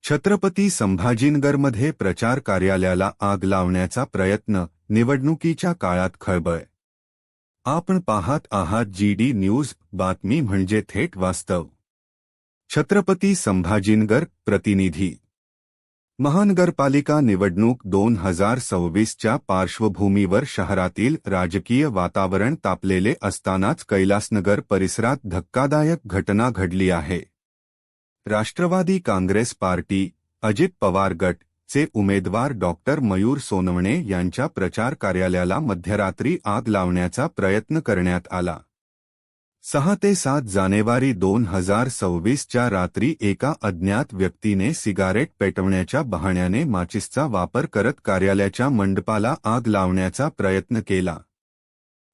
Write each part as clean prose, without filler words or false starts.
छत्रपती संभाजीनगरमध्ये प्रचार कार्यालयाला आग लावण्याचा प्रयत्न, निवडणुकीच्या काळात खळबळ. आपण पाहत आहात GD न्यूज, बातमी म्हणजे थेट वास्तव. छत्रपती संभाजीनगर प्रतिनिधी. महानगरपालिका निवडणूक 2026च्या पार्श्वभूमीवर शहरातील राजकीय वातावरण तापलेले असतानाच कैलासनगर परिसरात धक्कादायक घटना घडली आहे. राष्ट्रवादी काँग्रेस पार्टी, अजित पवार गट चे उमेदवार डॉक्टर मयूर सोनवणे यांच्या प्रचार कार्यालयाला मध्यरात्री आग लावण्याचा प्रयत्न करण्यात आला. 6 ते 7 जानेवारी 2026च्या रात्री एका अज्ञात व्यक्तीने सिगारेट पेटवण्याच्या बहाण्याने माचिसचा वापर करत कार्यालयाच्या मंडपाला आग लावण्याचा प्रयत्न केला.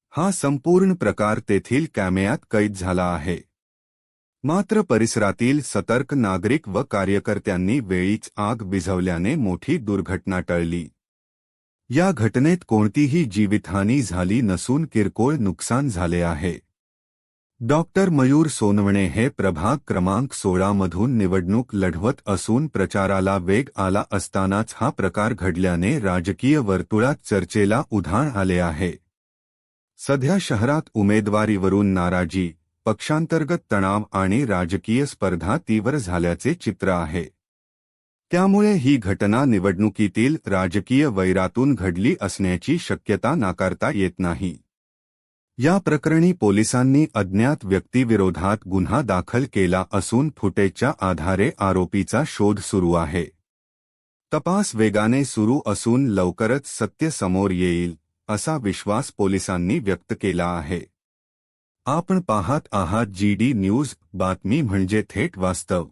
हा संपूर्ण प्रकार तेथील कॅमेऱ्यात कैद झाला आहे. मात्र परिसरातील सतर्क नागरिक व कार्यकर्त्यांनी वेळीच आग विझवल्याने मोठी दुर्घटना टळली. या घटनेत कोणतीही जीवितहानी झाली नसून किरकोळ नुकसान झाले आहे. डॉक्टर मयूर सोनवणे हे प्रभाग क्रमांक 16 मधून निवडणूक लढवत असून प्रचाराला वेग आला असतानाच हा प्रकार घडल्याने राजकीय वर्तुळात चर्चेला उधाण आले आहे. सध्या शहरात उमेदवारीवरून नाराजी, पक्षांतर्गत तणाव आणि राजकीय स्पर्धा तीव्र झाल्याचे चित्र आहे. त्यामुळे ही घटना निवडणुकीतील राजकीय वैरातून घडली असण्याची शक्यता नाकारता येत नाही. या प्रकरणी पोलिसांनी अज्ञात व्यक्तीविरोधात गुन्हा दाखल केला असून फुटेजच्या आधारे आरोपीचा शोध सुरू आहे. तपास वेगाने सुरू असून लवकरच सत्य समोर येईल, असा विश्वास पोलिसांनी व्यक्त केला आहे. आपण पाहत आहात GD न्यूज, बातमी म्हणजे थेट वास्तव.